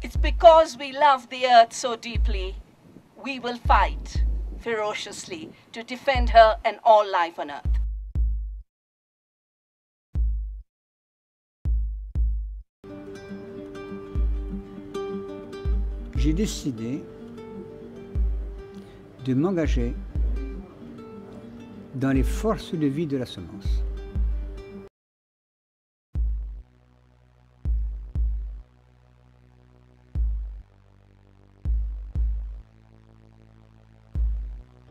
It's because we love the earth so deeply, we will fight ferociously to defend her and all life on earth. J'ai décidé de m'engager dans les forces de vie de la semence.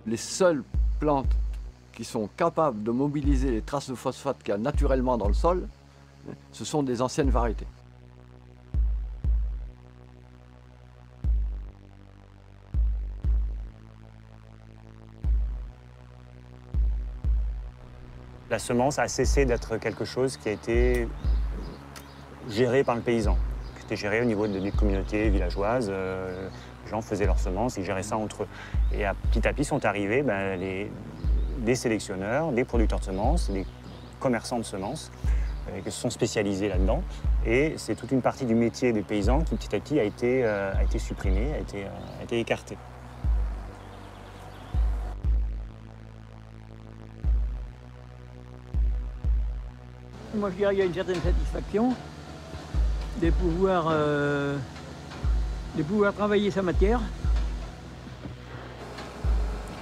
Les seules plantes qui sont capables de mobiliser les traces de phosphate qu'il y a naturellement dans le sol, ce sont des anciennes variétés. La semence a cessé d'être quelque chose qui a été géré par le paysan, qui était géré au niveau des communautés villageoises. Les gens faisaient leurs semences, ils géraient ça entre eux. Et petit à petit sont arrivés des sélectionneurs, des producteurs de semences, des commerçants de semences qui se sont spécialisés là-dedans. Et c'est toute une partie du métier des paysans qui petit à petit a été supprimée, a été écartée. Moi, je dirais qu'il y a une certaine satisfaction de pouvoir travailler sa matière.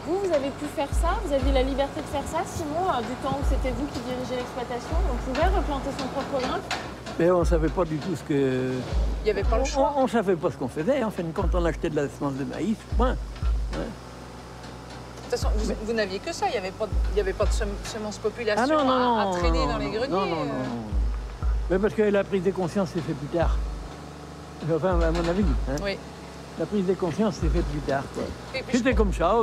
Vous avez pu faire ça, vous aviez la liberté de faire ça, Simon, du temps où c'était vous qui dirigez l'exploitation, on pouvait replanter son propre grain. Mais on ne savait pas du tout ce que... Il n'y avait pas le choix. On ne savait pas ce qu'on faisait, en fin de compte, on achetait de la semence de maïs, point. Ouais. De toute façon, vous n'aviez que ça, il n'y avait pas de semence population à traîner dans les greniers. Non. Mais parce que la prise de conscience s'est faite plus tard. Enfin, à mon avis. Hein. Oui. La prise de conscience s'est faite plus tard. C'était comme ça,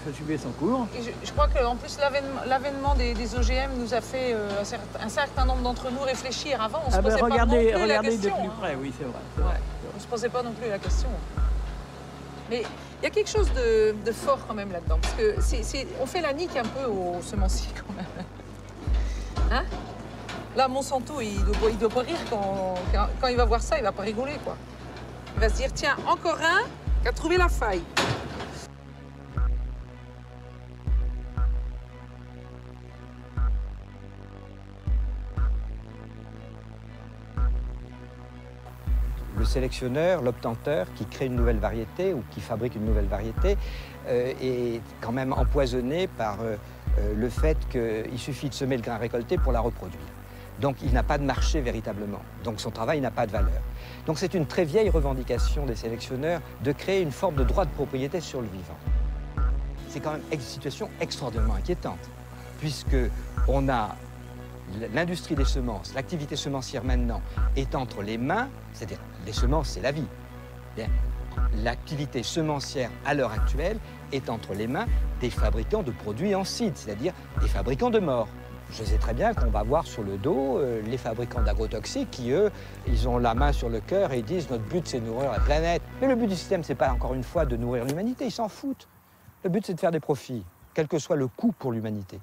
ça suivait son cours. Et je crois qu'en plus, l'avènement des OGM nous a fait un certain nombre d'entre nous réfléchir. Avant, on ne se posait pas non plus la question. De plus près, oui, c'est vrai. On ne se posait pas non plus la question. Mais il y a quelque chose de fort quand même là-dedans. Parce que on fait la nique un peu aux semenciers quand même. Hein? Là, Monsanto, il doit pas rire quand il va voir ça, il va pas rigoler, quoi. Il va se dire, tiens, encore un qui a trouvé la faille. Le sélectionneur, l'obtenteur qui crée une nouvelle variété ou qui fabrique une nouvelle variété est quand même empoisonné par le fait qu'il suffit de semer le grain récolté pour la reproduire. Donc il n'a pas de marché véritablement, donc son travail n'a pas de valeur. Donc c'est une très vieille revendication des sélectionneurs de créer une forme de droit de propriété sur le vivant. C'est quand même une situation extraordinairement inquiétante, puisque on a l'industrie des semences, l'activité semencière maintenant est entre les mains, c'est-à-dire les semences c'est la vie. L'activité semencière à l'heure actuelle est entre les mains des fabricants de produits en side, c'est-à-dire des fabricants de morts. Je sais très bien qu'on va voir sur le dos les fabricants d'agrotoxiques qui, eux, ils ont la main sur le cœur et ils disent « notre but, c'est de nourrir la planète ». Mais le but du système, c'est pas, encore une fois, de nourrir l'humanité, ils s'en foutent. Le but, c'est de faire des profits, quel que soit le coût pour l'humanité.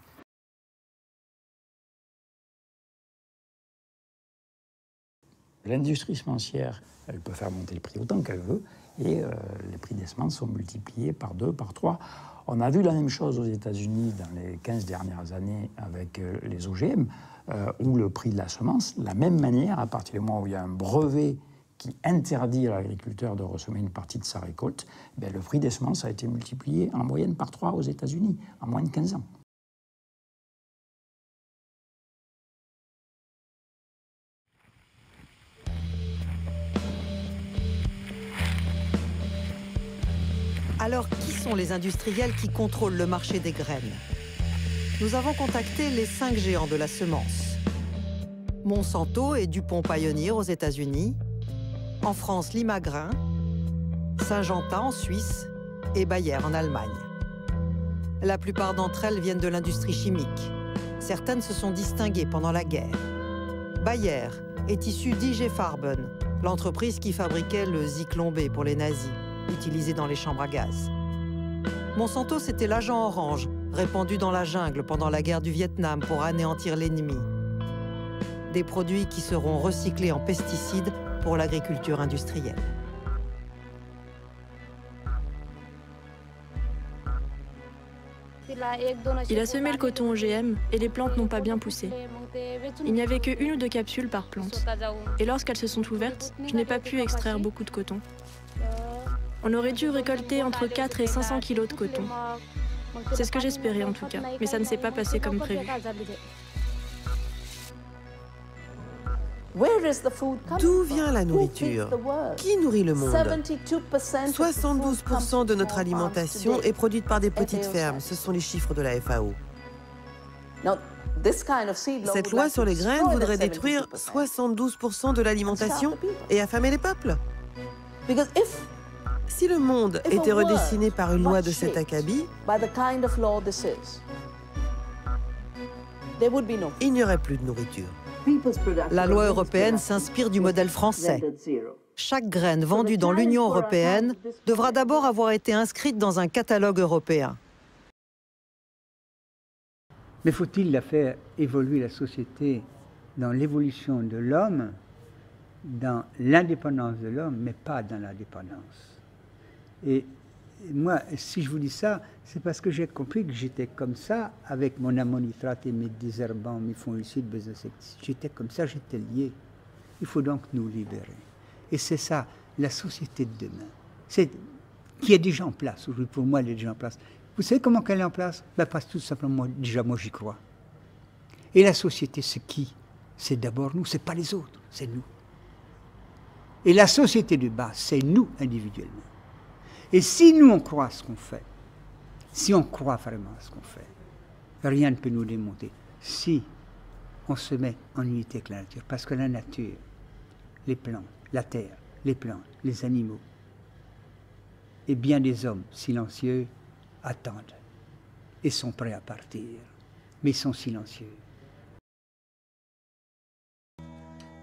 L'industrie semencière, elle peut faire monter le prix autant qu'elle veut, et les prix des semences sont multipliés par 2, par 3. On a vu la même chose aux États-Unis dans les 15 dernières années avec les OGM, où le prix de la semence, de la même manière, à partir du moment où il y a un brevet qui interdit à l'agriculteur de ressemer une partie de sa récolte, bien, le prix des semences a été multiplié en moyenne par 3 aux États-Unis, en moins de 15 ans. Alors, qui sont les industriels qui contrôlent le marché des graines? Nous avons contacté les 5 géants de la semence. Monsanto et DuPont Pioneer aux États-Unis, en France Limagrain, Syngenta en Suisse et Bayer en Allemagne. La plupart d'entre elles viennent de l'industrie chimique. Certaines se sont distinguées pendant la guerre. Bayer est issue d'IG Farben, l'entreprise qui fabriquait le Zyklon B pour les nazis, utilisé dans les chambres à gaz. Monsanto, c'était l'agent orange, répandu dans la jungle pendant la guerre du Vietnam pour anéantir l'ennemi. Des produits qui seront recyclés en pesticides pour l'agriculture industrielle. Il a semé le coton OGM et les plantes n'ont pas bien poussé. Il n'y avait que 1 ou 2 capsules par plante. Et lorsqu'elles se sont ouvertes, je n'ai pas pu extraire beaucoup de coton. On aurait dû récolter entre 4 et 500 kilos de coton. C'est ce que j'espérais en tout cas, mais ça ne s'est pas passé comme prévu. D'où vient la nourriture? Qui nourrit le monde? 72% de notre alimentation est produite par des petites fermes. Ce sont les chiffres de la FAO. Cette loi sur les graines voudrait détruire 72% de l'alimentation et affamer les peuples. Si le monde était redessiné par une loi de cet acabit, il n'y aurait plus de nourriture. La loi européenne s'inspire du modèle français. Chaque graine vendue dans l'Union européenne devra d'abord avoir été inscrite dans un catalogue européen. Mais faut-il la faire évoluer la société dans l'évolution de l'homme, dans l'indépendance de l'homme, mais pas dans la dépendance. Et moi, si je vous dis ça, c'est parce que j'ai compris que j'étais comme ça, avec mon ammonitrate et mes désherbants, mes fongicides, mes insecticides. J'étais comme ça, j'étais lié. Il faut donc nous libérer. Et c'est ça, la société de demain. C'est qui est déjà en place. Aujourd'hui, pour moi, elle est déjà en place. Vous savez comment elle est en place? Parce que tout simplement, déjà, moi, j'y crois. Et la société, c'est qui? C'est d'abord nous, c'est pas les autres, c'est nous. Et la société de base, c'est nous, individuellement. Et si nous, on croit à ce qu'on fait, si on croit vraiment à ce qu'on fait, rien ne peut nous démonter. Si on se met en unité avec la nature, parce que la nature, les plantes, la terre, les plantes, les animaux, et bien des hommes silencieux attendent et sont prêts à partir, mais sont silencieux.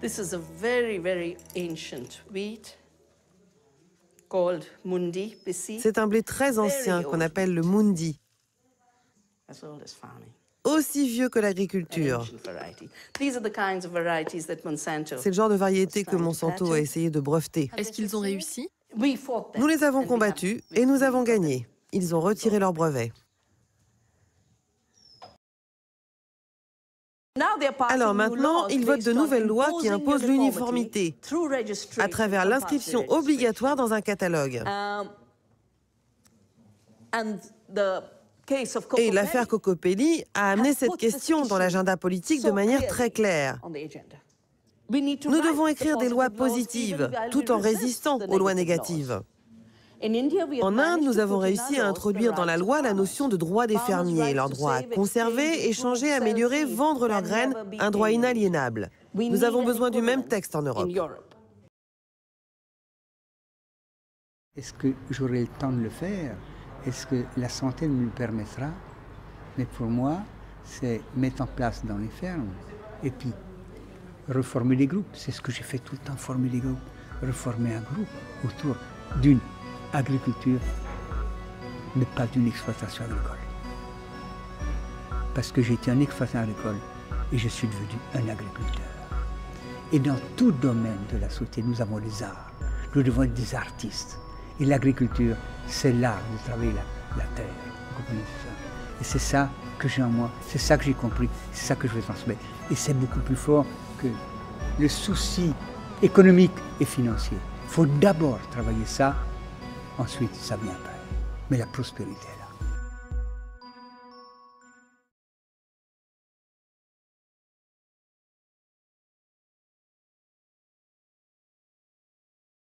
This is a very, very ancient wheat called Mundi Bisi. C'est un blé très ancien qu'on appelle le Mundi, aussi vieux que l'agriculture. C'est le genre de variété que Monsanto a essayé de breveter. Est-ce qu'ils ont réussi? Nous les avons combattus et nous avons gagné. Ils ont retiré leur brevet. Alors maintenant, ils votent de nouvelles lois qui imposent l'uniformité à travers l'inscription obligatoire dans un catalogue. Et l'affaire Cocopelli a amené cette question dans l'agenda politique de manière très claire. Nous devons écrire des lois positives, tout en résistant aux lois négatives. En Inde, nous avons réussi à introduire dans la loi la notion de droit des fermiers, leur droit à conserver, échanger, améliorer, vendre leurs graines, un droit inaliénable. Nous avons besoin du même texte en Europe. Est-ce que j'aurai le temps de le faire? Est-ce que la santé me le permettra? Mais pour moi, c'est mettre en place dans les fermes et puis reformer des groupes. C'est ce que j'ai fait tout le temps, former des groupes. Reformer un groupe autour d'une agriculture, mais pas d'une exploitation agricole. Parce que j'ai été un exploitant agricole et je suis devenu un agriculteur. Et dans tout domaine de la société, nous avons les arts. Nous devons être des artistes. Et l'agriculture, c'est l'art de travailler la terre. Vous comprenez ça? Et c'est ça que j'ai en moi, c'est ça que j'ai compris, c'est ça que je vais transmettre. Et c'est beaucoup plus fort que le souci économique et financier. Il faut d'abord travailler ça. Ensuite, ça vient après. Mais la prospérité, là.